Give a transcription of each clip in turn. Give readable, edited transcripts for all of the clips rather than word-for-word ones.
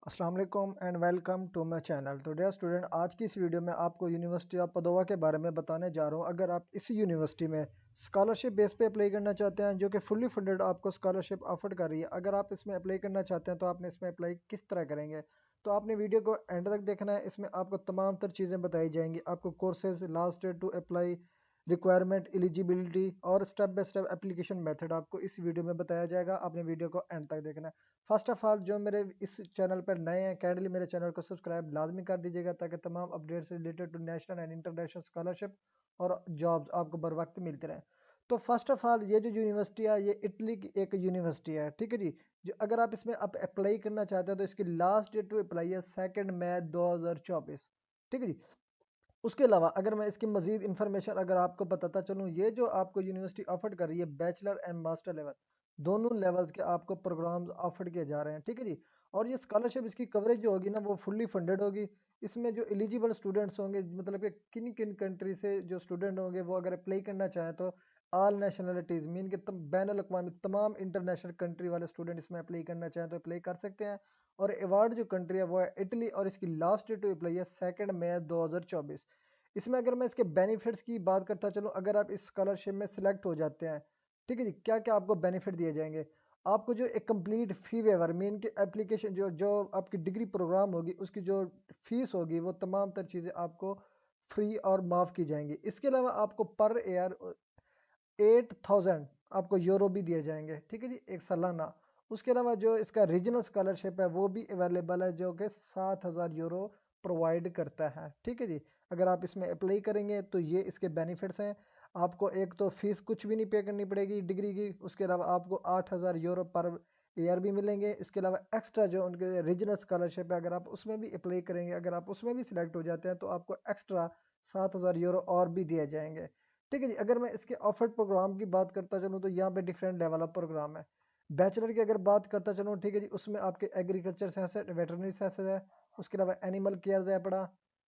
अस्सलाम वालेकुम and welcome to my channel. तो डियर स्टूडेंट, आज की इस वीडियो में आपको यूनिवर्सिटी ऑफ पदोवा के बारे में बताने जा रहा हूँ। अगर आप इस यूनिवर्सिटी में स्कॉलरशिप बेस पे अप्लाई करना चाहते हैं, जो कि फुल्ली फंडेड आपको स्कॉलरशिप ऑफर कर रही है, अगर आप इसमें अप्लाई करना चाहते हैं तो आपने इसमें अप्लाई किस तरह करेंगे, तो आपने वीडियो को एंड तक देखना है। इसमें आपको तमाम तर चीज़ें बताई जाएंगी, आपको courses, last date to apply, requirement, eligibility और step by step application method आपको इस वीडियो में बताया जाएगा। आपने वीडियो को एंड तक देखना है। फर्स्ट ऑफ ऑल, जो मेरे इस चैनल पर नए हैं, काइंडली मेरे चैनल को सब्सक्राइब लाजमी कर दीजिएगा, ताकि तमाम अपडेट से related to national and international scholarship और जॉब्स आपको बर वक्त मिलते रहें। तो फर्स्ट ऑफ ऑल, ये जो यूनिवर्सिटी है, ये इटली की एक यूनिवर्सिटी है, ठीक है जी। जो अगर आप इसमें आप अप्लाई करना चाहते हैं तो इसकी लास्ट डेट टू अप्लाई है 2 मई 2024, ठीक है जी। उसके अलावा अगर मैं इसकी मजीद इन्फॉर्मेशन अगर आपको बताता चलूँ, ये जो आपको यूनिवर्सिटी ऑफर कर रही है, बैचलर एंड मास्टर लेवल दोनों लेवल्स के आपको प्रोग्राम्स ऑफर किए जा रहे हैं, ठीक है जी। और ये स्कॉलरशिप, इसकी कवरेज जो होगी ना, वो फुल्ली फंडेड होगी। इसमें जो एलिजिबल स्टूडेंट्स होंगे, मतलब कि किन किन कंट्री से जो स्टूडेंट होंगे, वो अगर अप्लाई करना चाहें तो ऑल नेशनलिटीज़ मीन के बैन अवी तमाम इंटरनेशनल कंट्री वाले स्टूडेंट इसमें अप्लाई करना चाहें तो अप्लाई कर सकते हैं। और अवार्ड जो कंट्री है वो है इटली, और इसकी लास्ट डेट टू अप्लाई है 2 मई 2024। इसमें अगर मैं इसके बेनिफिट्स की बात करता चलूँ, अगर आप इस स्कॉलरशिप में सिलेक्ट हो जाते हैं, ठीक है जी, क्या क्या आपको बेनिफिट दिए जाएंगे। आपको जो एक कंप्लीट फी वेवर मीन के एप्लीकेशन जो जो आपकी डिग्री प्रोग्राम होगी, उसकी जो फीस होगी, वो तमाम तर चीज़ें आपको फ्री और माफ़ की जाएंगी। इसके अलावा आपको पर ईयर 8000 आपको यूरो भी दिए जाएंगे, ठीक है जी, एक सालाना। उसके अलावा जो इसका रीजनल स्कॉलरशिप है वो भी अवेलेबल है, जो कि 7000 यूरो प्रोवाइड करता है, ठीक है जी। अगर आप इसमें अप्लाई करेंगे तो ये इसके बेनिफिट्स हैं। आपको एक तो फीस कुछ भी नहीं पे करनी पड़ेगी डिग्री की। उसके अलावा आपको 8000 यूरो पर ईयर भी मिलेंगे। इसके अलावा एक्स्ट्रा जो उनके रीजनल स्कॉलरशिप है, अगर आप उसमें भी अप्लाई करेंगे, अगर आप उसमें भी सिलेक्ट हो जाते हैं, तो आपको एक्स्ट्रा 7000 यूरो और भी दिए जाएंगे, ठीक है जी। अगर मैं इसके ऑफर्ड प्रोग्राम की बात करता चलूँ, तो यहाँ पे डिफरेंट लेवल ऑफ प्रोग्राम है। बैचलर की अगर बात करता चलूँ, ठीक है जी, उसमें आपके एग्रीकल्चर साइंस है, वेटरनरी साइंस है, उसके अलावा एनिमल केयर है पड़ा,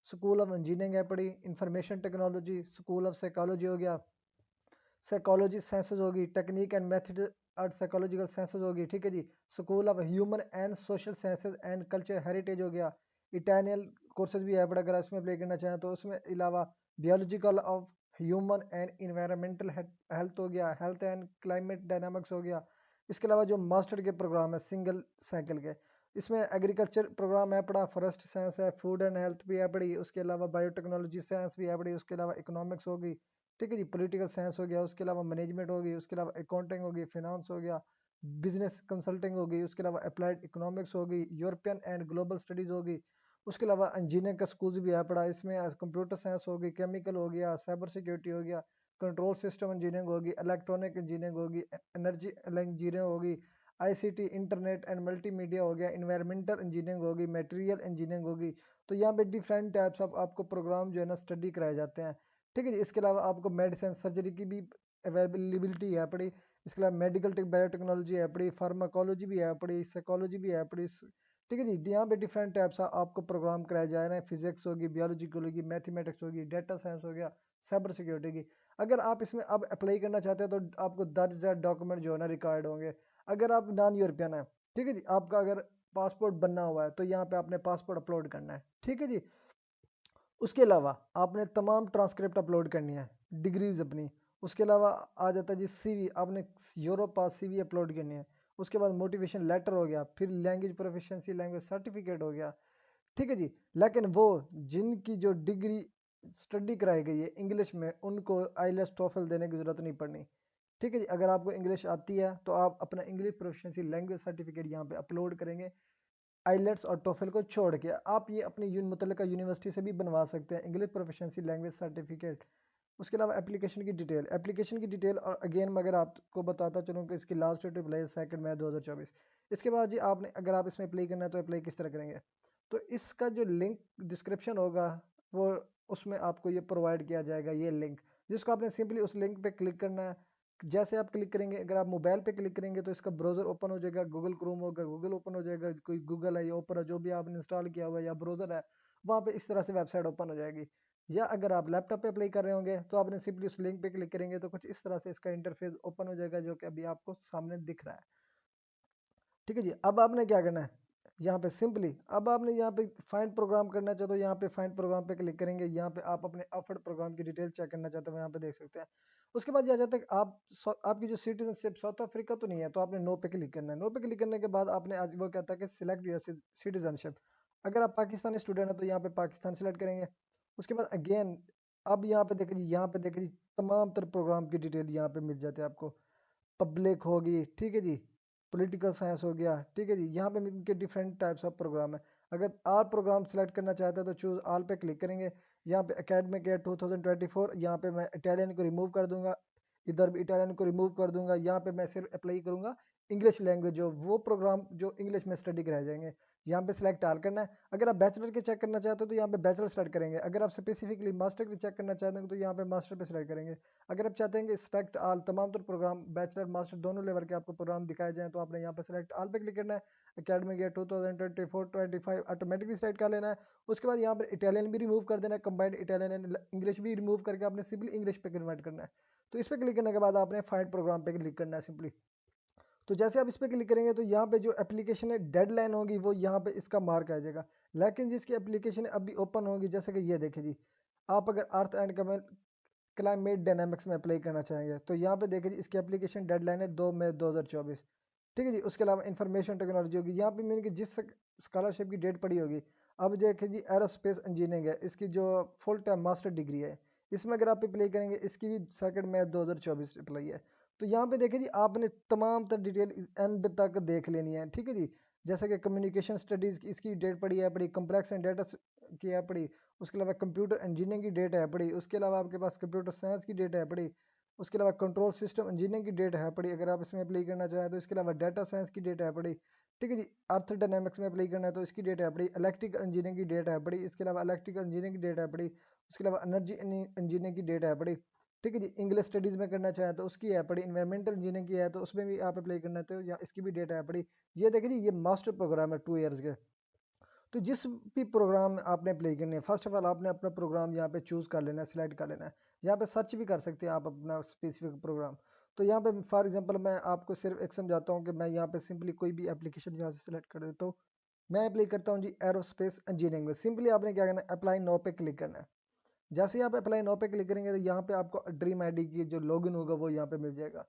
स्कूल ऑफ इंजीनियरिंग है पड़ी, information technology, school of psychology हो गया, साइकोलॉजी साइंसेज होगी, टेक्निक एंड मेथड और साइकोलॉजिकल साइंसेज होगी, ठीक है जी। School of human and social sciences and culture heritage हो गया। इटालियन कोर्सेज भी है बट अगर इसमें अप्लाई करना चाहें तो उसमें अलावा biological of human and environmental health हो गया, हेल्थ एंड क्लाइमेट डायनामिक्स हो गया। इसके अलावा जो मास्टर के प्रोग्राम है सिंगल साइकिल के, इसमें एग्रीकल्चर प्रोग्राम है पड़ा, फॉरेस्ट साइंस है, फूड एंड हेल्थ भी है पड़ी, उसके अलावा बायोटेक्नोलॉजी साइंस भी है पड़ी, उसके अलावा इकोनॉमिक्स होगी, ठीक है जी, पॉलिटिकल साइंस हो गया, उसके अलावा मैनेजमेंट होगी, उसके अलावा अकाउंटिंग होगी, फिनांस हो गया, बिजनेस कंसल्टिंग होगी, उसके अलावा अप्लाइड इकोनॉमिक्स होगी, यूरोपियन एंड ग्लोबल स्टडीज़ होगी। उसके अलावा इंजीनियरिंग का स्कूल भी है पड़ा, इसमें कंप्यूटर साइंस होगी, केमिकल हो गया, साइबर सिक्योरिटी हो गया, कंट्रोल सिस्टम इंजीनियरिंग होगी, इलेक्ट्रॉनिक इंजीनियरिंग होगी, एनर्जी इंजीनियरिंग होगी, आईसीटी, इंटरनेट एंड मल्टीमीडिया हो गया, इन्वायरमेंटल इंजीनियरिंग होगी, मटेरियल इंजीनियरिंग होगी। तो यहाँ पे डिफरेंट टाइप्स ऑफ आपको प्रोग्राम जो है ना स्टडी कराए जाते हैं, ठीक है जी। इसके अलावा आपको मेडिसिन सर्जरी की भी अवेलेबिलिटी है पड़ी, इसके अलावा मेडिकल टेक बायोटेक्नोलॉजी है पड़ी, फार्माकोलॉजी भी है पड़ी, साइकोलॉजी भी है पड़ी, ठीक है जी। यहाँ पे डिफरेंट टाइप्स आपको प्रोग्राम कराए जा रहे हैं, फिजिक्स होगी, बियोलॉजी होगी, मैथमेटिक्स होगी, डेटा साइंस हो गया, साइबर सिक्योरिटी की। अगर आप इसमें अब अप्लाई करना चाहते हैं तो आपको 10,000 डॉक्यूमेंट जो है ना रिक्वायर्ड होंगे। अगर आप नॉन यूरोपियन है, ठीक है जी, आपका अगर पासपोर्ट बनना हुआ है तो यहाँ पे आपने पासपोर्ट अपलोड करना है, ठीक है जी। उसके अलावा आपने तमाम ट्रांसक्रिप्ट अपलोड करनी है, डिग्रीज अपनी। उसके अलावा आ जाता है जी सीवी, आपने यूरोप पास सीवी अपलोड करनी है। उसके बाद मोटिवेशन लेटर हो गया, फिर लैंग्वेज प्रोफिशिएंसी लैंग्वेज सर्टिफिकेट हो गया, ठीक है जी। लेकिन वो जिनकी जो डिग्री स्टडी कराई गई है इंग्लिश में, उनको आईलेट्स टोफल देने की ज़रूरत नहीं पड़नी, ठीक है जी। अगर आपको इंग्लिश आती है तो आप अपना इंग्लिश प्रोफिशिएंसी लैंग्वेज सर्टिफिकेट यहाँ पे अपलोड करेंगे, आइलेट्स और टोफल को छोड़ के। आप ये अपनी मुतल्लिका यूनिवर्सिटी से भी बनवा सकते हैं इंग्लिश प्रोफिशिएंसी लैंग्वेज सर्टिफिकेट। उसके अलावा एप्लीकेशन की डिटेल और अगेन मैं अगर आपको बताता चलूँ कि इसकी लास्ट डेट अप्लाई 2 मई 2024। इसके बाद जी आपने अगर आप इसमें अप्लाई करना है तो अप्लाई किस तरह करेंगे, तो इसका जो लिंक डिस्क्रिप्शन होगा वो, उसमें आपको ये प्रोवाइड किया जाएगा, ये लिंक, जिसको आपने सिंपली उस लिंक पे क्लिक करना है। जैसे आप क्लिक करेंगे, अगर आप मोबाइल पे क्लिक करेंगे तो इसका ब्राउज़र ओपन हो जाएगा, गूगल क्रोम होगा, गूगल ओपन हो जाएगा, कोई गूगल है या ओपरा जो भी आपने इंस्टॉल किया हुआ है या ब्राउज़र है, वहाँ पे इस तरह से वेबसाइट ओपन हो जाएगी। या अगर आप लैपटॉप पे अप्लाई कर रहे होंगे तो आपने सिंपली उस लिंक पे क्लिक करेंगे तो कुछ इस तरह से इसका इंटरफेस ओपन हो जाएगा, जो कि अभी आपको सामने दिख रहा है, ठीक है जी। अब आपने क्या करना है, यहाँ पे सिंपली अब आपने यहाँ पे फाइंड प्रोग्राम करना चाहते हो, यहाँ पे फाइंड प्रोग्राम पे क्लिक करेंगे। यहाँ पे आप अपने ऑफर्ड प्रोग्राम की डिटेल चेक करना चाहते हो, यहाँ पे देख सकते हैं। उसके बाद ये आ जाता है कि आपकी जो सिटीजनशिप साउथ अफ्रीका तो नहीं है, तो आपने नो पे क्लिक करना है। नो पे क्लिक करने के बाद आपने आज वो कहता है कि सिलेक्ट योर सिटीजनशिप। अगर आप पाकिस्तानी स्टूडेंट है तो यहाँ पे पाकिस्तान सेलेक्ट करेंगे। उसके बाद अगेन अब यहाँ पे देखें जी, यहाँ पे देखें जी तमाम तर प्रोग्राम की डिटेल यहाँ पे मिल जाती है आपको। पब्लिक होगी, ठीक है जी, पॉलिटिकल साइंस हो गया, ठीक है जी। यहाँ पे इनके डिफरेंट टाइप्स ऑफ प्रोग्राम है। अगर आल प्रोग्राम सेलेक्ट करना चाहते हैं तो चूज आल पे क्लिक करेंगे। यहाँ पे एकेडमिक ईयर 2024, यहाँ पे मैं इटालियन को रिमूव कर दूंगा, इधर भी इटालियन को रिमूव कर दूंगा। यहाँ पे मैं सिर्फ अप्लाई करूंगा इंग्लिश लैंग्वेज, जो वो प्रोग्राम जो इंग्लिश में स्टडी कराए जाएंगे। यहाँ पे सिलेक्ट आल करना है। अगर आप बैचलर के चेक करना चाहते हो तो यहाँ पे बैचलर सेलेक्ट करेंगे। अगर आप स्पेसिफिकली मास्टर के चेक करना चाहते हैं तो यहाँ पे मास्टर पे सेलेक्ट करेंगे। अगर आप चाहते हैं कि सिलेक्ट आल तमाम तो प्रोग्राम बैचलर मास्टर दोनों लेवल के आपको प्रोग्राम दिखाए जाएं, तो आपने यहाँ पे सिलेक्ट आल पे क्लिक करना है। अकेडमिक ईयर 2024-25 ऑटोमेटिकली सेलेक्ट कर लेना है। उसके बाद यहाँ पर इटालियन भी रिमूव कर देना है, कंबाइंड इटालियन एंड इंग्लिश भी रिमूव करके आपने सिंपली इंग्लिश पे कन्वर्ट करना है। तो इस पर क्लिक करने के बाद आपने फाइंड प्रोग्राम पे क्लिक करना है सिंपली। तो जैसे आप इस पर क्लिक करेंगे तो यहाँ पे जो एप्लीकेशन है डेडलाइन होगी वो यहाँ पे इसका मार्क आ जाएगा। लेकिन जिसकी एप्लीकेशन अभी ओपन होगी, जैसे कि ये देखें जी, आप अगर अर्थ एंड क्लाइमेट डायनामिक्स में अप्लाई करना चाहेंगे तो यहाँ पे देखें जी इसकी एप्लीकेशन डेडलाइन है 2 मई 2024, ठीक है जी। उसके अलावा इंफॉर्मेशन टेक्नोलॉजी होगी, यहाँ पे मैंने कि जिस स्कॉलरशिप की डेट पड़ी होगी। अब देखें जी एरोस्पेस इंजीनियरिंग है, इसकी जो फुल टाइम मास्टर डिग्री है, इसमें अगर आप अप्लाई करेंगे इसकी भी 2 मई 2024 अप्लाई है। तो यहाँ पे देखें जी आपने तमाम तर डिटेल एंड तक देख लेनी है, ठीक है जी। जैसे कि कम्युनिकेशन स्टडीज़ की इसकी डेट पड़ी है पड़ी, कम्प्लेक्स एंड डेटा की है पड़ी, उसके अलावा कंप्यूटर इंजीनियरिंग की डेट है पड़ी, उसके अलावा आपके पास कंप्यूटर साइंस की डेट है पड़ी, उसके अलावा कंट्रोल सिस्टम इंजीनियरिंग की डेट है पड़ी अगर आप इसमें अप्लाई करना चाहें तो। इसके अलावा डाटा साइंस की डेट है पड़ी, ठीक है जी। अर्थ डायनामिक्स में अप्लाई करना है तो इसकी डेट है पड़ी। इलेक्ट्रिकल इंजीनियरिंग की डेट है पड़ी, इसके अलावा इलेक्ट्रिकल इंजीनियरिंग की डेट है पड़ी। उसके अलावा एनर्जी इंजीनियरिंग की डेट है पड़ी, ठीक है जी। इंग्लिश स्टडीज़ में करना चाहें तो उसकी है पड़ी। इन्वायरमेंटल इंजीनियरिंग की है तो उसमें भी आप अप्लाई करना है तो या इसकी भी डेट है पड़ी। ये देखिए जी ये मास्टर प्रोग्राम है 2 ईयर्स के। तो जिस भी प्रोग्राम आपने अप्लाई करने है, फर्स्ट ऑफ ऑल आपने अपना प्रोग्राम यहाँ पे चूज़ कर लेना है, सिलेक्ट कर लेना है। यहाँ पे सर्च भी कर सकते हैं आप अपना स्पेसिफिक प्रोग्राम। तो यहाँ पे फॉर एग्जांपल मैं आपको सिर्फ एक समझाता हूँ कि मैं यहाँ पे सिंपली कोई भी एप्लीकेशन यहाँ से सिलेक्ट कर देता हूँ। मैं अप्लाई करता हूँ जी एरोस्पेस इंजीनियरिंग में। सिंपली आपने क्या करना है, अप्लाई नाउ पे क्लिक करना है। जैसे ही आप अप्लाई नाउ पे क्लिक करेंगे तो यहाँ पे आपको ड्रीम आईडी की जो लॉगिन होगा वो यहाँ पे मिल जाएगा,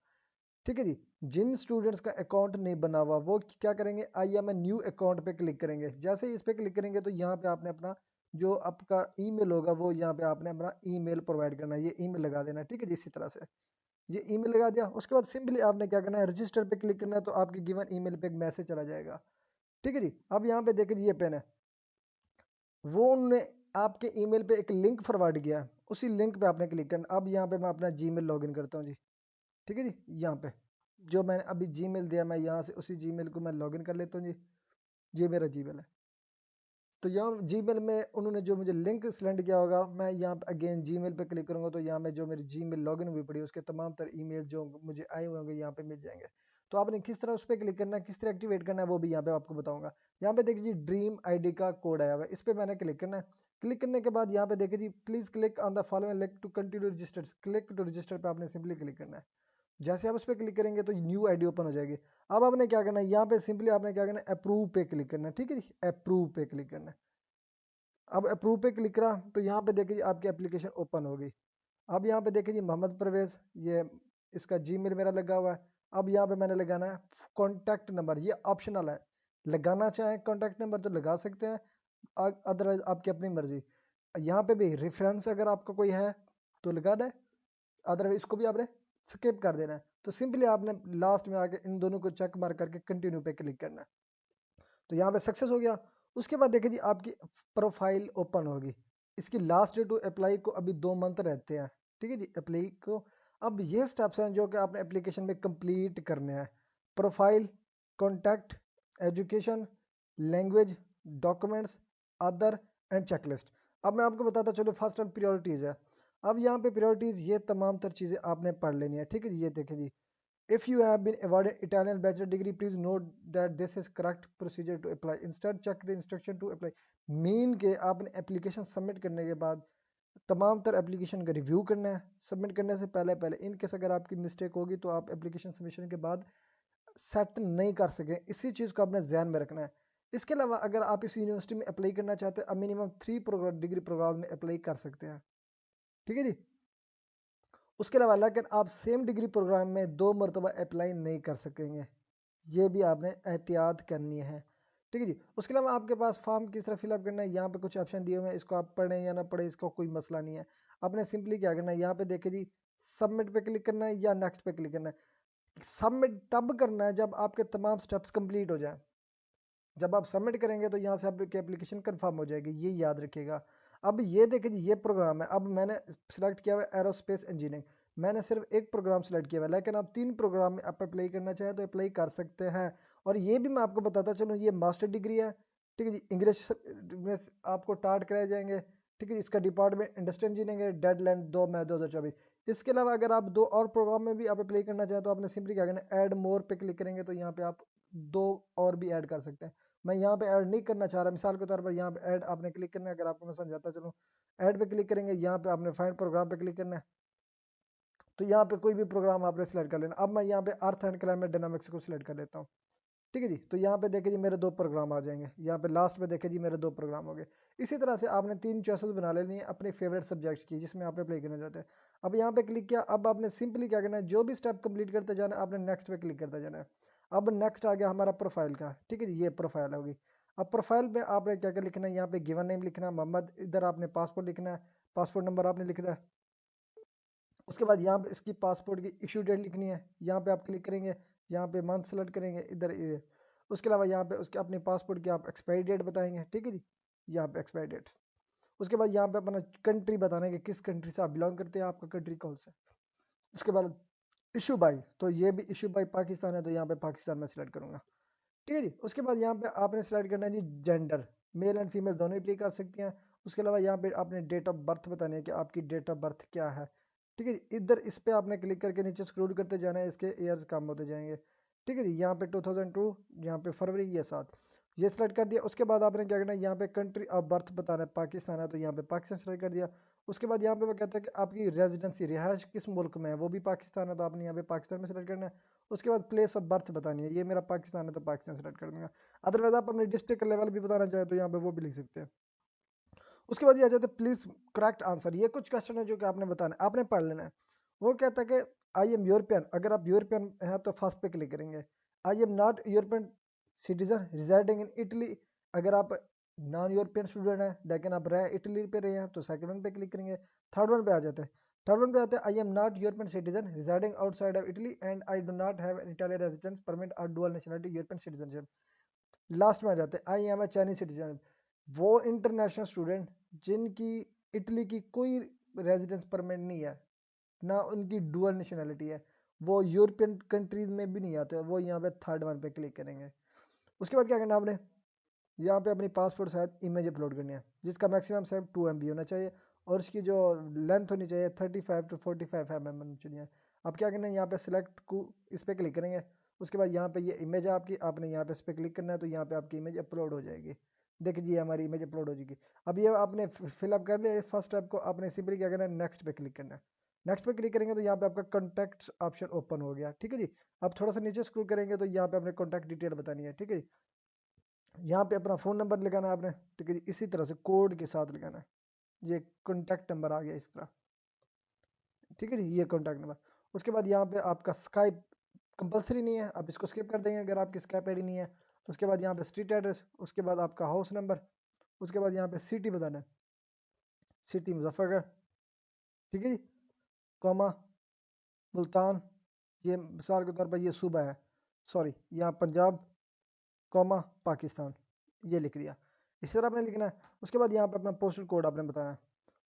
ठीक है जी। जिन स्टूडेंट्स का अकाउंट नहीं बना हुआ वो क्या करेंगे, I am a new account पे क्लिक करेंगे। जैसे ही इस पे क्लिक करेंगे तो यहाँ पे आपने अपना जो आपका ईमेल होगा वो यहाँ पे आपने अपना ईमेल प्रोवाइड करना है, ये ईमेल लगा देना है, ठीक है जी। इसी तरह से ये ईमेल लगा दिया। उसके बाद सिंपली आपने क्या करना है, रजिस्टर पे क्लिक करना है, तो आपके गिवन ईमेल पे एक मैसेज चला जाएगा, ठीक है जी। अब यहाँ पे देखिए ये पेन है, वो उन्होंने आपके ईमेल पे एक लिंक फॉरवर्ड किया है, उसी लिंक पे आपने क्लिक करना। अब यहाँ पे मैं अपना जीमेल लॉगिन करता हूँ जी, ठीक है जी। यहाँ पे जो मैंने अभी जीमेल दिया मैं यहाँ से उसी जीमेल को मैं लॉगिन कर लेता हूँ जी। ये मेरा जीमेल है। तो यहाँ जीमेल में उन्होंने जो मुझे लिंक सेंड किया होगा, मैं यहाँ पे अगेन जीमेल पे क्लिक करूँगा तो यहाँ में जो मेरी जीमेल लॉगिन हुई पड़ी है उसके तमाम तर ईमेल जो मुझे आए हुए होंगे यहाँ पे मिल जाएंगे। तो आपने किस तरह उस पर क्लिक करना है, किस तरह एक्टिवेट करना है, वो भी यहाँ पे आपको बताऊंगा। यहाँ पे देखिए जी ड्रीम आईडी का कोड आया हुआ है, इस पर मैंने क्लिक करना है। क्लिक करने के बाद यहाँ पे देखिए जी please click on the following link to continue registered, click to register पे आपने सिंपली क्लिक करना है। जैसे आप उस पर क्लिक करेंगे तो न्यू आईडी ओपन हो जाएगी। अब आपने क्या करना है, यहाँ पे सिंपली आपने क्या करना है, अप्रूव पे क्लिक करना है, ठीक है जी। अप्रूव पे क्लिक करना है। अब अप्रूव पे क्लिक करा तो यहाँ पे देखिए जी आपकी एप्लीकेशन ओपन होगी। अब यहाँ पे देखिए जी मोहम्मद परवेज, ये इसका जीमेल मेरा लगा हुआ है। अब यहाँ पे मैंने लगाना है कॉन्टैक्ट नंबर, ये ऑप्शनल है, लगाना चाहें कॉन्टैक्ट नंबर तो लगा सकते हैं, अदरवाइज आपकी अपनी मर्जी। यहाँ पे भी रेफरेंस अगर आपका कोई है तो लगाना है, अदरवाइज इसको भी आपने स्किप कर देना है। तो सिंपली आपने लास्ट में आके इन दोनों को चेक मार करके कंटिन्यू पे क्लिक करना है। तो यहाँ पे सक्सेस हो गया। उसके बाद देखिए जी आपकी प्रोफाइल ओपन होगी। इसकी लास्ट डेट टू अप्लाई को अभी 2 मंथ रहते हैं, ठीक है जी अप्लाई को। अब ये स्टेप्स हैं जो कि आपने एप्लीकेशन में कंप्लीट करने हैं। Profile, contact, education, language, documents, other and checklist. अब मैं आपको बताता चलो फर्स्ट ऑन प्रियोरिटीज़ है। अब यहाँ पे प्रियोरिटीज़ ये तमाम तर चीज़ें आपने पढ़ लेनी है, ठीक है जी। ये देखें जी, if you have been awarded Italian bachelor degree, please note that this is correct procedure to apply. Instead, check the instruction to apply. Mean के आपने एप्लीकेशन सबमिट करने के बाद तमाम तर एप्लीकेशन का रिव्यू करना है। सबमिट करने से पहले पहले इन केस अगर आपकी मिस्टेक होगी तो आप एप्लीकेशन सबमिशन के बाद सेट नहीं कर सकें, इसी चीज़ को आपने ध्यान में रखना है। इसके अलावा अगर आप इस यूनिवर्सिटी में अप्लाई करना चाहते हैं, अब मिनिमम 3 डिग्री प्रोग्राम में अप्लाई कर सकते हैं, ठीक है जी। उसके अलावा लेकिन आप सेम डिग्री प्रोग्राम में 2 मरतबा अप्लाई नहीं कर सकेंगे, ये भी आपने एहतियात करनी है, ठीक है जी। उसके अलावा आपके पास फॉर्म किस तरह फिलअप करना है, यहाँ पे कुछ ऑप्शन दिए हुए हैं, इसको आप पढ़ें या ना पढ़ें इसका कोई मसला नहीं है। आपने सिंपली क्या करना है, यहाँ पे देखे जी सबमिट पे क्लिक करना है या नेक्स्ट पे क्लिक करना है। सबमिट तब करना है जब आपके तमाम स्टेप्स कंप्लीट हो जाए। जब आप सबमिट करेंगे तो यहाँ से आपकी एप्लीकेशन कंफर्म हो जाएगी, ये याद रखिएगा। अब ये देखिए जी ये प्रोग्राम है, अब मैंने सिलेक्ट किया हुआ है एरोस्पेस इंजीनियरिंग, मैंने सिर्फ एक प्रोग्राम सेलेक्ट किया हुआ है, लेकिन आप 3 प्रोग्राम में आप अप्लाई करना चाहें तो अप्लाई कर सकते हैं। और ये भी मैं आपको बताता चलूँ, ये मास्टर डिग्री है, ठीक है जी। इंग्लिश में आपको टाट कराए जाएंगे, ठीक है। इसका डिपार्टमेंट इंडस्ट्रियल इंजीनियरिंग है, डेडलाइन 2 मई 2024। इसके अलावा अगर आप 2 और प्रोग्राम में भी आप अप्लाई करना चाहें तो आपने सिंपली क्या करना है, ऐड मोर पे क्लिक करेंगे तो यहाँ पे आप 2 और भी ऐड कर सकते हैं। मैं यहाँ पे ऐड नहीं करना चाह रहा, मिसाल के तौर पर यहाँ पे ऐड आपने क्लिक करना है, अगर आपको मैं समझाता चलूँ, ऐड पे क्लिक करेंगे, यहाँ पे आपने फाइंड प्रोग्राम पे क्लिक करना है, तो यहाँ पे कोई भी प्रोग्राम आपने सिलेक्ट कर लेना। अब मैं यहाँ पे अर्थ एंड क्लाइमेट डायनामिक्स को सिलेक्ट कर लेता हूँ, ठीक है जी। तो यहाँ पे देखे जी मेरे 2 प्रोग्राम आ जाएंगे, यहाँ पे लास्ट में देखे जी मेरे 2 प्रोग्राम हो गए। इसी तरह से आपने 3 चॉइसेस बना लेनी है अपने फेवरेट सब्जेक्ट्स की जिसमें आपने अप्लाई करना चाहते हैं। अब यहाँ पे क्लिक किया, अब आपने सिंपली क्या करना है, जो भी स्टेप कंप्लीट करते जाना है आपने नेक्स्ट पे क्लिक करते जाना है। अब नेक्स्ट आ गया हमारा प्रोफाइल का, ठीक है जी, ये प्रोफाइल होगी। अब प्रोफाइल में आपने क्या क्या लिखना है, यहाँ पे गिवन नेम लिखना है मोहम्मद, इधर आपने पासपोर्ट लिखना है, पासपोर्ट नंबर आपने लिखना है। उसके बाद यहाँ पे इसकी पासपोर्ट की इशू डेट लिखनी है, यहाँ पे आप क्लिक करेंगे, यहाँ पे मंथ सेलेक्ट करेंगे इधर ये। उसके अलावा यहाँ पे उसके अपने पासपोर्ट की आप एक्सपायरी डेट बताएंगे, ठीक है जी, यहाँ पे एक्सपायरी डेट। उसके बाद यहाँ पे अपना कंट्री बताना है कि किस कंट्री से आप बिलोंग करते हैं, आपका कंट्री कौन सा है। उसके बाद इशू बाई, तो ये भी इशू बाई पाकिस्तान है तो यहाँ पे पाकिस्तान में सिलेक्ट करूँगा, ठीक है जी। उसके बाद यहाँ पे आपने सेलेक्ट करना है जी जेंडर, मेल एंड फीमेल दोनों ही अप्लाई कर सकते हैं। उसके अलावा यहाँ पे आपने डेट ऑफ बर्थ बतानी है कि आपकी डेट ऑफ बर्थ क्या है, ठीक है जी। इधर इस पे आपने क्लिक करके नीचे स्क्रॉल करते जाना है, इसके ईयर्स कम होते जाएंगे, ठीक है जी। यहाँ पे 2002, यहाँ पे फरवरी, ये 7, ये सेलेक्ट कर दिया। उसके बाद आपने क्या करना है, यहाँ पे कंट्री ऑफ बर्थ बताना है, पाकिस्तान है तो यहाँ पे पाकिस्तान सेलेक्ट कर दिया। उसके बाद यहाँ पे वो कहता है कि आपकी रेजिडेंसी रिहाइश किस मुल्क में है, वो भी पाकिस्तान है तो आपने यहाँ पे पाकिस्तान में सेलेक्ट करना है। उसके बाद प्लेस ऑफ बर्थ बतानी है, ये मेरा पाकिस्तान है तो पाकिस्तान सेलेक्ट कर दूंगा। अदरवाइज आप अपने डिस्ट्रिक्ट लेवल भी बताना चाहें तो यहाँ पे वो भी लिख सकते हैं। उसके बाद ये आ जाता है प्लीज करेक्ट आंसर, ये कुछ क्वेश्चन है जो कि आपने बताना है, आपने पढ़ लेना है। वो कहता है कि आई एम यूरोपियन, अगर आप यूरोपियन हैं तो फर्स्ट पे क्लिक करेंगे। I am not European citizen residing in Italy, अगर आप नॉन यूरोपियन स्टूडेंट हैं लेकिन आप रहे इटली पे रहे हैं तो सेकंड वन पे क्लिक करेंगे। थर्ड वन पे आ जाते हैं, थर्ड वन पे आते हैं I am not European citizen residing outside of Italy and I do not have Italian residence permit और dual nationality European citizenship. Last में आ जाते हैं I am a Chinese citizen, वो इंटरनेशनल स्टूडेंट जिनकी इटली की कोई रेजिडेंस परमिट नहीं है, ना उनकी डुअल नेशनलिटी है, वो यूरोपियन कंट्रीज में भी नहीं आते, वो यहाँ पे थर्ड वन पे क्लिक करेंगे। उसके बाद क्या करना है आपने, यहाँ पे अपनी पासपोर्ट साइज इमेज अपलोड करनी है जिसका मैक्सिमम साइज 2 MB होना चाहिए और इसकी जो लेंथ होनी चाहिए 35 to 45 mm होनी चाहिए। अब क्या करना है, यहाँ पे सिलेक्ट को इस पर क्लिक करेंगे। उसके बाद यहाँ पे ये इमेज है आपकी, आपने यहाँ पे इस पर क्लिक करना है तो यहाँ पे आपकी इमेज अपलोड हो जाएगी। देखिए जी हमारी इमेज अपलोड हो जाएगी। अब ये आपने फिलअप कर लिया फर्स्ट स्टेप को, आपने सिंपली क्या करना है, नेक्स्ट पे क्लिक करना है। नेक्स्ट पे क्लिक करेंगे तो यहाँ पे आपका कॉन्टैक्ट ऑप्शन ओपन हो गया, ठीक है जी। अब थोड़ा सा नीचे स्क्रॉल करेंगे तो यहाँ पे अपने कॉन्टैक्ट डिटेल बतानी है, ठीक है। यहाँ पे अपना फ़ोन नंबर लगाना है आपने, ठीक है जी, इसी तरह से कोड के साथ लगाना है। ये कॉन्टैक्ट नंबर आ गया इस तरह, ठीक है जी, ये कॉन्टैक्ट नंबर। उसके बाद यहाँ पे आपका स्काइप कंपलसरी नहीं है, आप इसको स्किप कर देंगे अगर आपकी स्काइप आईडी नहीं है। उसके बाद यहाँ पे स्ट्रीट एड्रेस, उसके बाद आपका हाउस नंबर, उसके बाद यहाँ पे सिटी बताना है, सिटी मुजफ्फरगढ़, ठीक है जी, कॉमा मुल्तान, ये मिसाल के तौर पर ये सूबा है, सॉरी यहाँ पंजाब, कॉमा पाकिस्तान, ये लिख दिया। इस तरह आपने लिखना है। उसके बाद यहाँ पे अपना पोस्टल कोड आपने बताना है।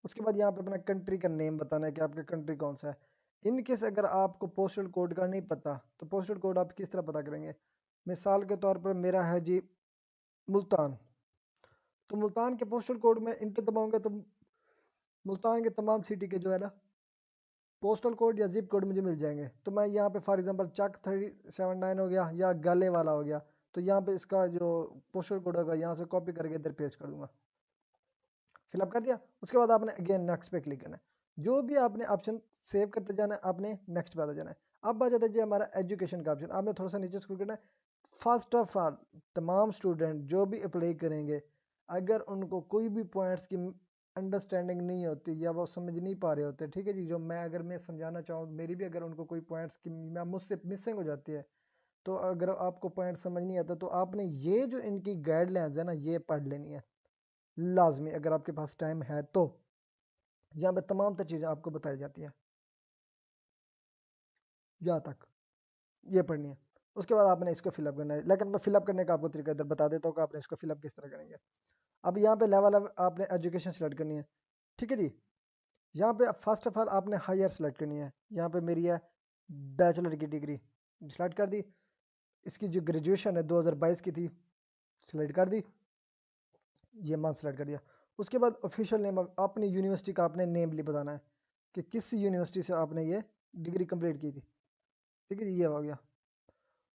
उसके बाद यहाँ पे अपना कंट्री का नेम बताना है कि आपका कंट्री कौन सा है। इन केस अगर आपको पोस्टल कोड का नहीं पता तो पोस्टल कोड आप किस तरह पता करेंगे, मिसाल के तौर पर मेरा है जी मुल्तान, तो मुल्तान के पोस्टल कोड में इंटर दबाऊंगा तो मुल्तान के तमाम सिटी के जो है ना पोस्टल कोड या जिप कोड मुझे मिल जाएंगे। तो मैं यहाँ पे फॉर एग्जांपल चक 379 हो गया या गले वाला हो गया, तो यहाँ पे इसका जो पोस्टल कोड होगा यहाँ से कॉपी करके इधर पेस्ट कर दूंगा, फिलअप कर दिया। उसके बाद आपने अगेन नेक्स्ट पे क्लिक करना है। जो भी आपने ऑप्शन सेव करते जाना है, आपने नेक्स्ट पे आता जाना है। अब आ जाता है जी हमारा एजुकेशन का ऑप्शन, आपने थोड़ा सा नीचे स्क्रॉल करना है। फर्स्ट ऑफ ऑल तमाम स्टूडेंट जो भी अप्लाई करेंगे, अगर उनको कोई भी पॉइंट्स की अंडरस्टैंडिंग नहीं होती या वो समझ नहीं पा रहे होते, ठीक है जी, जो मैं समझाना चाहूँ, मेरी भी अगर उनको कोई पॉइंट्स की मैं मुझसे मिसिंग हो जाती है, तो अगर आपको पॉइंट समझ नहीं आता तो आपने ये जो इनकी गाइडलाइंस है ना, ये पढ़ लेनी है लाजमी, अगर आपके पास टाइम है तो। यहाँ पे तमाम तर चीज़ें आपको बताई जाती हैं यहाँ तक, ये पढ़नी है। उसके बाद आपने इसको फिलअप करना है, लेकिन मैं फिलअप करने का आपको तरीका इधर बता देता हूँ कि आपने इसको फिलअप किस तरह करेंगे। अब यहाँ पे लेवल आपने एजुकेशन सेलेक्ट करनी है, ठीक है जी। यहाँ पे फर्स्ट ऑफ ऑल आपने हायर सेलेक्ट करनी है, यहाँ पे मेरी है बैचलर की डिग्री सेलेक्ट कर दी। इसकी जो ग्रेजुएशन है 2022 की थी, सेलेक्ट कर दी, ये मंथ सेलेक्ट कर दिया। उसके बाद ऑफिशियल नेम, अपनी यूनिवर्सिटी का आपने नेम भी बताना है कि किस यूनिवर्सिटी से आपने ये डिग्री कंप्लीट की थी, ठीक है जी, ये हो गया।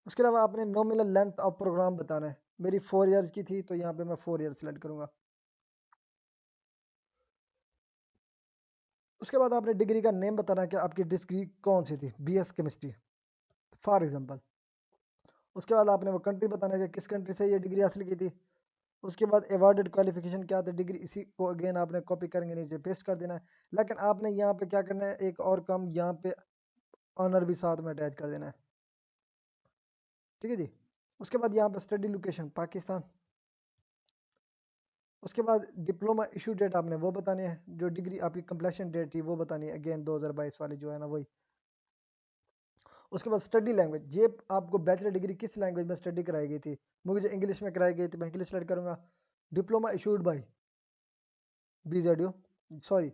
उसके अलावा आपने नॉमिनल लेंथ ऑफ प्रोग्राम बताना है, मेरी 4 ईयर्स की थी तो यहाँ पे मैं 4 ईयर सेलेक्ट करूँगा। उसके बाद आपने डिग्री का नेम बताना है कि आपकी डिग्री कौन सी थी, BS केमिस्ट्री फॉर एग्जांपल। उसके बाद आपने वो कंट्री बताना है कि किस कंट्री से ये डिग्री हासिल की थी। उसके बाद अवॉर्डेड क्वालिफिकेशन क्या था डिग्री, इसी को अगेन आपने कॉपी करेंगे नीचे पेस्ट कर देना है। लेकिन आपने यहाँ पे क्या करना है, एक और काम यहाँ पे ऑनर भी साथ में अटैच कर देना है, ठीक है जी। उसके बाद यहाँ पे स्टडी लोकेशन पाकिस्तान। उसके बाद डिप्लोमा इशू डेट आपने वो बतानी है, जो डिग्री आपकी कंप्लीशन डेट थी वो बतानी है, अगेन 2022 वाली जो है ना वही। उसके बाद स्टडी लैंग्वेज, ये आपको बैचलर डिग्री किस लैंग्वेज में स्टडी कराई गई थी, मुझे इंग्लिश में कराई गई थी, मैं इंग्लिश सेलेक्ट करूँगा। Diploma issued by BZU, sorry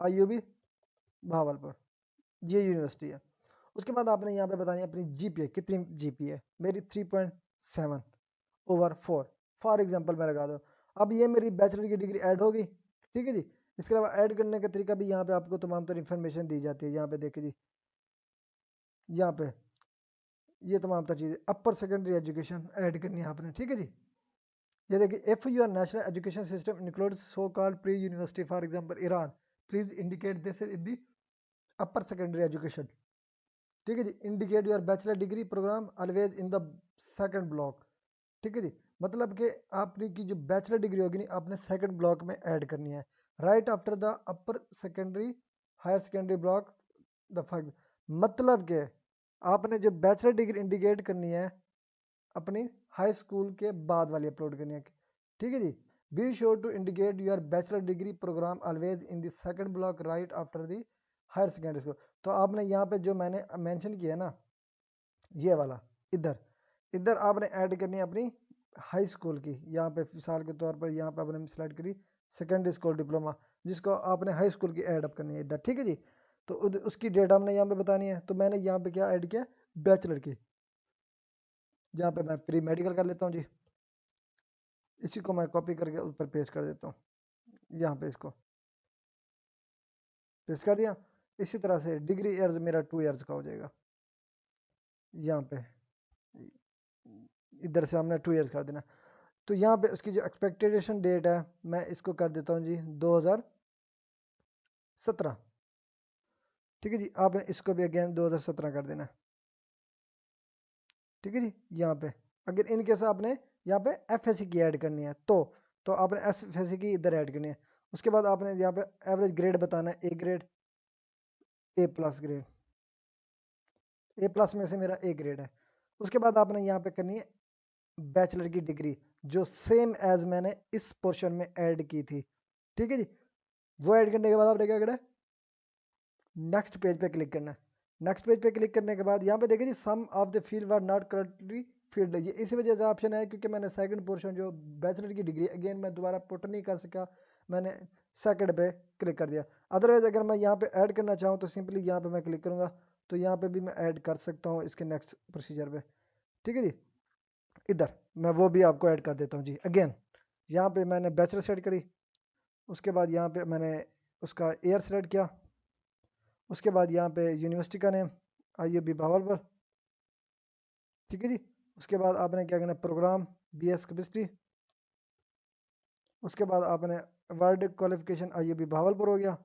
IUB Bahawalpur, ये यूनिवर्सिटी है। उसके बाद आपने यहाँ पे बतानी है अपनी GPA कितनी GPA, मेरी 3.7 ओवर 4 फॉर एग्जांपल मैं लगा दो। अब ये मेरी बैचलर की डिग्री ऐड होगी, ठीक है जी। इसके अलावा ऐड करने का तरीका भी यहाँ पे आपको तमाम तरह इन्फॉर्मेशन दी जाती है, यहाँ पे देखिए जी, यहाँ पे ये तमाम तर चीज़ें अपर सेकेंडरी एजुकेशन ऐड करनी है आपने, ठीक है जी। ये देखिए, if your national education system includes so called pre university for example Iran, please indicate this in the upper secondary education, ठीक है जी। Indicate your bachelor degree programme always in the second block, ठीक है जी। मतलब कि आपने की जो बैचलर डिग्री होगी नहीं, आपने सेकंड ब्लॉक में ऐड करनी है, right after the upper secondary higher secondary block the first. मतलब कि आपने जो बैचलर डिग्री इंडिकेट करनी है अपनी हाई स्कूल के बाद वाली अपलोड करनी है, ठीक है जी। Be sure to indicate your bachelor degree programme always in the second block right after the higher secondary school. तो आपने यहाँ पे जो मैंने मेंशन किया है ना, ये वाला इधर इधर आपने ऐड करनी है अपनी हाई स्कूल की, यहाँ पे मिसाल के तौर पर यहाँ पे आपने सिलेक्ट करी सेकेंडरी स्कूल डिप्लोमा, जिसको आपने हाई स्कूल की ऐड अप करनी है इधर, ठीक है जी। तो उसकी डेट हमने यहाँ पे बतानी है, तो मैंने यहाँ पे क्या ऐड किया, बैचलर की। यहाँ पे मैं प्री मेडिकल कर लेता हूँ जी, इसी को मैं कॉपी करके ऊपर पेस्ट कर देता हूँ, यहाँ पे इसको पेस्ट कर दिया। इसी तरह से डिग्री ईयर्स मेरा 2 ईयर्स का हो जाएगा, यहाँ पे इधर से हमने 2 ईयर्स कर देना। तो यहाँ पे उसकी जो एक्सपेक्टेशन डेट है मैं इसको कर देता हूँ जी 2017, ठीक है जी। आपने इसको भी अगेन 2017 कर देना, ठीक है जी। यहाँ पे अगर इन केस आपने यहाँ पे FSC की ऐड करनी है तो आपने FSC की इधर ऐड करनी है। उसके बाद आपने यहाँ पे एवरेज ग्रेड बताना है, A grade, A+ grade, A+ में से मेरा A ग्रेड है। उसके बाद आपने यहाँ पे करनी है बैचलर की डिग्री, जो सेम एज मैंने इस पोर्शन में ऐड की थी, ठीक है जी। वो ऐड करने के बाद आपने क्या करना है, नेक्स्ट पेज पे क्लिक करना है। नेक्स्ट पेज पे क्लिक करने के बाद यहाँ पे देखिए जी, some of the field were not correctly filled, ये इसी वजह से ऑप्शन है क्योंकि मैंने सेकंड पोर्शन जो बैचलर की डिग्री अगेन मैं दोबारा पुट नहीं कर सका, मैंने सेकंड पे क्लिक कर दिया। अदरवाइज अगर मैं यहाँ पे ऐड करना चाहूँ तो सिंपली यहाँ पे मैं क्लिक करूँगा, तो यहाँ पे भी मैं ऐड कर सकता हूँ इसके नेक्स्ट प्रोसीजर पे, ठीक है जी। इधर मैं वो भी आपको ऐड कर देता हूँ जी। अगेन यहाँ पे मैंने बैचलर सेट करी, उसके बाद यहाँ पे मैंने उसका ईयर सेलेक्ट किया, उसके बाद यहाँ पे यूनिवर्सिटी का नेम IUB भावलपुर, ठीक है जी। उसके बाद आपने क्या करना है, प्रोग्राम BS केमिस्ट्री। उसके बाद आपने वर्ड क्वालिफिकेशन IUB भावलपुर हो गया।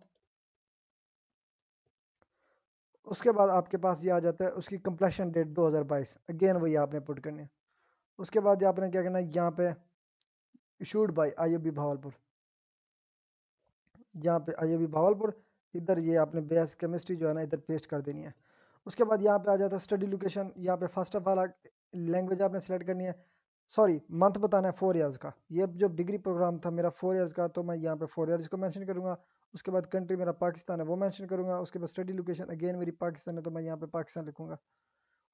उसके बाद आपके पास ये आ जाता है उसकी कंप्लीशन डेट 2022, अगेन वही आपने पुट करनी है। उसके बाद आपने क्या करना है, यहाँ पे इशूड बाय IOB भावलपुर, यहाँ पे IOB भावलपुर, इधर ये आपने बेस केमिस्ट्री जो है ना इधर पेस्ट कर देनी है। उसके बाद यहाँ पे आ जाता है स्टडी लोकेशन, यहाँ पे फर्स्ट ऑफ ऑल लैंग्वेज आपने सेलेक्ट करनी है, सॉरी मंथ बताना है 4 इयर्स का। ये जो डिग्री प्रोग्राम था मेरा 4 इयर्स का, तो मैं यहाँ पे 4 इयर्स को मेंशन करूंगा। उसके बाद कंट्री मेरा पाकिस्तान है वो मेंशन करूंगा। उसके बाद स्टडी लोकेशन अगेन मेरी पाकिस्तान है, तो मैं यहाँ पे पाकिस्तान लिखूंगा।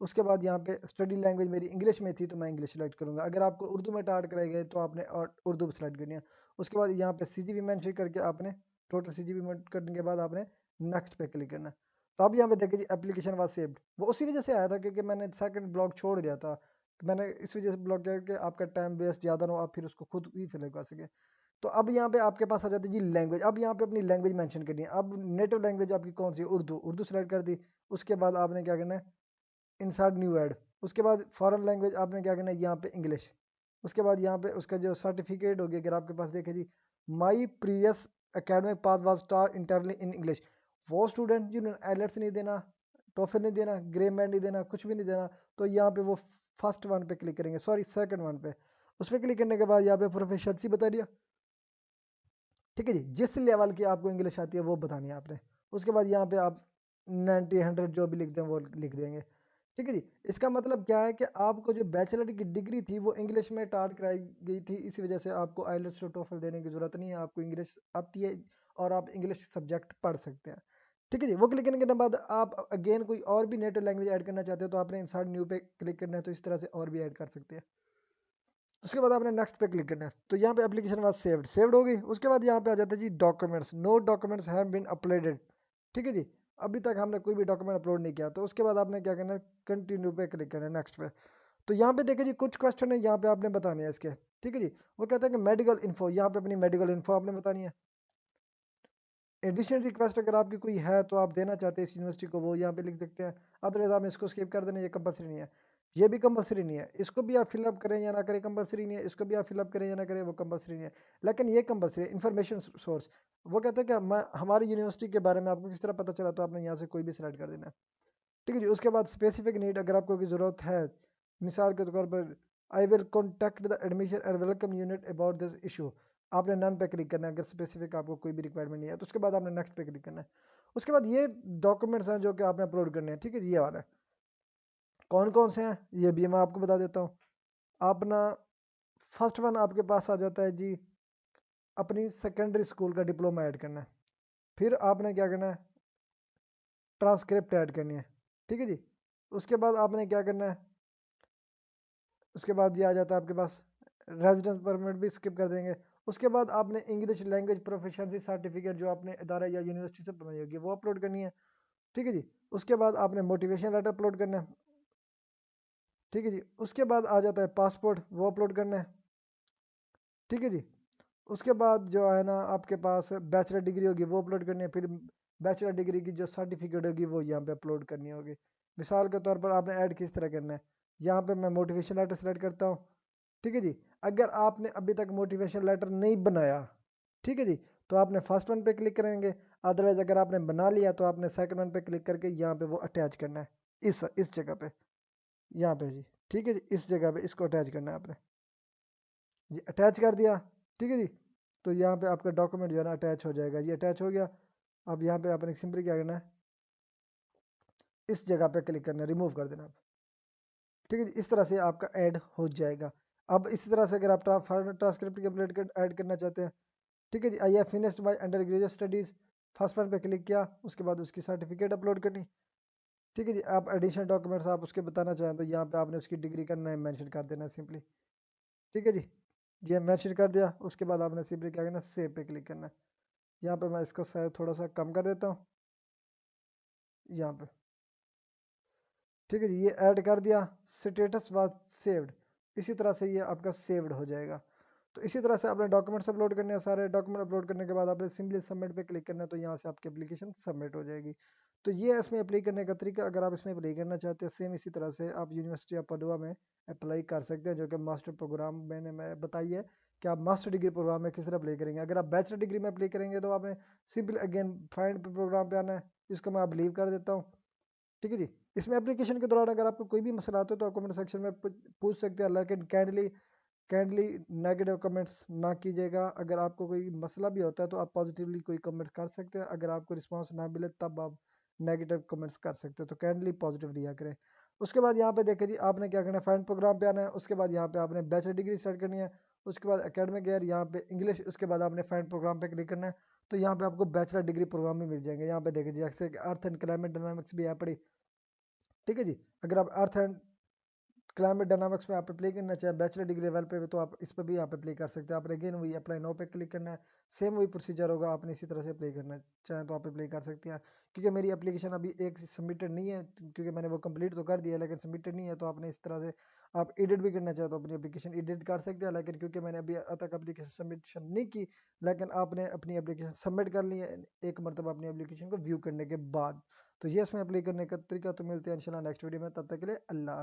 उसके बाद यहाँ पे स्टडी लैंग्वेज मेरी इंग्लिश में थी, तो मैं इंग्लिश सेलेक्ट करूंगा। अगर आपको उर्दू में टार्ट कराई गए तो आपने और उर्दू सेलेक्ट करनी है। उसके बाद यहाँ पे CGP मेंशन करके आपने टोटल CGP करने के बाद आपने नेक्स्ट पे क्लिक करना है। तो अब यहाँ पे देखिए जी एप्लीकेशन वाज सेव्ड, वो उसी वजह से आया था क्योंकि मैंने सेकंड ब्लॉक छोड़ दिया था। मैंने इस वजह से ब्लॉक किया कि आपका टाइम वेस्ट ज़्यादा ना हो, आप फिर उसको खुद ही फिल कर सके। तो अब यहाँ पे आपके पास आ जाती है जी लैंग्वेज। अब यहाँ पे अपनी लैंग्वेज मेंशन करनी है। अब नेटिव लैंग्वेज आपकी कौन सी है, उर्दू, उर्दू सेलेक्ट कर दी। उसके बाद आपने क्या करना है, इंसर्ट न्यू ऐड। उसके बाद फॉरेन लैंग्वेज आपने क्या करना है, यहाँ पे इंग्लिश। उसके बाद यहाँ पे उसका जो सर्टिफिकेट होगी, अगर आपके पास देखे जी my previous academic path was taught internally in English, वो स्टूडेंट जिन्होंने आइलेट्स नहीं देना, टोफल नहीं देना, ग्रे मैंड नहीं देना, कुछ भी नहीं देना, तो यहाँ पे वो फर्स्ट वन पे क्लिक करेंगे, सॉरी सेकंड वन पे। उस पर क्लिक करने के बाद यहाँ पे प्रोफिशिएंसी बता दिया, ठीक है जी, जिस लेवल की आपको इंग्लिश आती है वो बतानी है आपने। उसके बाद यहाँ पे आप 90 100 जो भी लिख दें वो लिख देंगे, ठीक है जी। इसका मतलब क्या है कि आपको जो बैचलर की डिग्री थी वो इंग्लिश में टाट कराई गई थी, इसी वजह से आपको आइलेट्स और टोफल देने की जरूरत नहीं है, आपको इंग्लिश आती है और आप इंग्लिश सब्जेक्ट पढ़ सकते हैं, ठीक है जी। वो क्लिक करने के बाद आप अगेन कोई और भी नेटिव लैंग्वेज ऐड करना चाहते हो तो आपने इंसर्ट न्यू पे क्लिक करना है, तो इस तरह से और भी ऐड कर सकते हैं। उसके बाद आपने नेक्स्ट पे क्लिक करना है, तो यहाँ पे एप्लीकेशन वाज सेव्ड हो गई। उसके बाद यहाँ पे आ जाता है जी documents, no documents have been uploaded, ठीक है जी, अभी तक हमने कोई भी डॉक्यूमेंट अपलोड नहीं किया। तो उसके बाद आपने क्या करना है, कंटिन्यू पे क्लिक करना है, नेक्स्ट पे। तो यहाँ पे देखिए जी कुछ क्वेश्चन है, यहाँ पे आपने बताने हैं इसके, ठीक है जी। वो कहता है कि मेडिकल इन्फो, यहाँ पे अपनी मेडिकल इन्फो आपने बतानी है। एडिशनल रिक्वेस्ट अगर आपकी कोई है तो आप देना चाहते हैं इस यूनिवर्सिटी को, वो यहाँ पे लिख सकते हैं। अदरवाइज आप इसको स्किप कर देना, ये कंपलसरी नहीं है। ये भी कंपलसरी नहीं है, इसको भी आप फिलअप करें या ना करें कंपलसरी नहीं है, इसको भी आप फिलअप करें या ना करें वो कंपलसरी नहीं है। लेकिन ये कंपलसरी है, इन्फॉर्मेशन सोर्स। वो कहते हैं कि हमारी यूनिवर्सिटी के बारे में आपको किस तरह पता चला, तो आपने यहाँ से कोई भी सिलेक्ट कर देना है, ठीक है जी। उसके बाद स्पेसिफिक नीड, अगर आपको की ज़रूरत है, मिसाल के तौर पर I will contact the admission and welcome unit about this issue, आपने नन पे क्लिक करना है अगर स्पेसिफिक आपको कोई भी रिक्वायरमेंट नहीं है। तो उसके बाद आपने नेक्स्ट पे क्लिक करना है। उसके बाद ये डॉक्यूमेंट्स हैं जो कि आपने अपलोड करने हैं, ठीक है जी, ये वाला है। कौन कौन से हैं ये भी मैं आपको बता देता हूँ। अपना फर्स्ट वन आपके पास आ जाता है जी, अपनी सेकेंडरी स्कूल का डिप्लोमा ऐड करना है। फिर आपने क्या करना है, ट्रांसक्रिप्ट ऐड करनी है, ठीक है जी। उसके बाद आपने क्या करना है, उसके बाद ये आ जाता है आपके पास रेजिडेंस परमिट, भी स्किप कर देंगे। उसके बाद आपने इंग्लिश लैंग्वेज प्रोफिशिएंसी सर्टिफिकेट जो आपने इदारा या यूनिवर्सिटी से बनाई होगी वो अपलोड करनी है, ठीक है जी। उसके बाद आपने मोटिवेशन लेटर अपलोड करना है, ठीक है जी। उसके बाद आ जाता है पासपोर्ट, वो अपलोड करना है, ठीक है जी। उसके बाद जो है ना आपके पास बैचलर डिग्री होगी वो अपलोड करनी है। फिर बैचलर डिग्री की जो सर्टिफिकेट होगी वो यहाँ पे अपलोड करनी होगी। मिसाल के तौर पर आपने ऐड किस तरह करना है, यहाँ पे मैं मोटिवेशन लेटर सेलेक्ट करता हूँ, ठीक है जी। अगर आपने अभी तक मोटिवेशन लेटर नहीं बनाया, ठीक है जी, तो आपने फर्स्ट वन पे क्लिक करेंगे। अदरवाइज अगर आपने बना लिया तो आपने सेकंड वन पे क्लिक करके यहाँ पे वो अटैच करना है, इस जगह पे, यहाँ पे जी, ठीक है जी, इस जगह पे इसको अटैच करना है आपने जी, अटैच कर दिया, ठीक है जी। तो यहाँ पे आपका डॉक्यूमेंट जो है ना अटैच हो जाएगा, ये अटैच हो गया। अब यहाँ पे आपने सिंपली क्या करना है, इस जगह पे क्लिक करना है, रिमूव कर देना आप, ठीक है जी। इस तरह से आपका ऐड हो जाएगा। अब इसी तरह से अगर आप ट्रांसक्रिप्ट की ऐड करना चाहते हैं, ठीक है जी, I have finished my undergraduate studies, first one पे क्लिक किया। उसके बाद उसकी सर्टिफिकेट अपलोड करनी, ठीक है जी। आप एडिशनल डॉक्यूमेंट्स आप उसके बताना चाहें तो यहाँ पे आपने उसकी डिग्री का नाम मेंशन कर देना है सिंपली, ठीक है जी। ये मेंशन कर दिया। उसके बाद आपने सिंपली क्या करना है, सेव पे क्लिक करना है। यहाँ पे मैं इसका साइज थोड़ा सा कम कर देता हूँ, यहाँ पे, ठीक है जी। ये ऐड कर दिया, स्टेटस वाज सेव्ड, इसी तरह से ये आपका सेव्ड हो जाएगा। तो इसी तरह से आपने डॉक्यूमेंट्स अपलोड करने हैं, सारे डॉक्यूमेंट अपलोड करने के बाद आपने सिंपली सबमिट पे क्लिक करना है, तो यहाँ से आपकी एप्लीकेशन सबमिट हो जाएगी। तो ये है इसमें अप्लाई करने का तरीका। अगर आप इसमें अप्लाई करना चाहते हैं सेम इसी तरह से आप यूनिवर्सिटी ऑफ पडुआ में अप्लाई कर सकते हैं, जो कि मास्टर प्रोग्राम मैंने बताई है कि आप मास्टर डिग्री प्रोग्राम में किस तरह अप्लाई करेंगे। अगर आप बैचलर डिग्री में अप्लाई करेंगे तो आपने सिंपल अगेन फाइंड प्रोग्राम पे आना है, इसको मैं बिलीव कर देता हूँ, ठीक है जी। इसमें एप्लीकेशन के दौरान अगर आपको कोई भी मसला आता है तो आप कमेंट सेक्शन में पूछ सकते हैं, लेकिन काइंडली नेगेटिव कमेंट्स ना कीजिएगा। अगर आपको कोई मसला भी होता है तो आप पॉजिटिवली कोई कमेंट कर सकते हैं, अगर आपको रिस्पांस ना मिले तब आप नेगेटिव कमेंट्स कर सकते हो, तो काइंडली पॉजिटिव दिया करें। उसके बाद यहाँ पे देखें जी, आपने क्या करना है, फाइंड प्रोग्राम पे आना है। उसके बाद यहाँ पे आपने बैचलर डिग्री सेट करनी है। उसके बाद एकेडमिक ईयर, यहाँ पे इंग्लिश, उसके बाद आपने फाइंड प्रोग्राम पे क्लिक करना है। तो यहाँ पे आपको बैचलर डिग्री प्रोग्राम भी मिल जाएंगे। यहाँ पे देखिए जी, जैसे अर्थ एंड क्लाइमेट डायनामिक्स भी है पड़ी, ठीक है जी। अगर आप अर्थ एंड क्लाइमेट डायनामिक्स में आप अप्लाई करना चाहें बैचलर डिग्री लेवल पे तो आप इस पर भी आप अप्लाई कर सकते हैं। आपने अगेन वही अप्लाई नो पे क्लिक करना है, सेम वही प्रोसीजर होगा। आपने इसी तरह से अप्लाई करना चाहें तो आप अप्लाई कर सकते हैं। क्योंकि मेरी एप्लीकेशन अभी एक सबमिटेड नहीं है, क्योंकि मैंने वो कंप्लीट तो कर दिया है लेकिन सबमिटेड नहीं है, तो आपने इस तरह से आप एडिट भी करना चाहें तो अपनी एप्लीकेशन एडिट कर सकते हैं। लेकिन क्योंकि मैंने अभी तक एप्लीकेशन सबमिशन नहीं की, लेकिन आपने अपनी एप्लीकेशन सबमिट कर ली है एक मरतबा अपनी एप्लीकेशन को व्यू करने के बाद। तो ये इसमें अप्लाई करने का तरीका। तो मिलते हैं इंशाल्लाह नेक्स्ट वीडियो में, तब तक के लिए अल्लाह।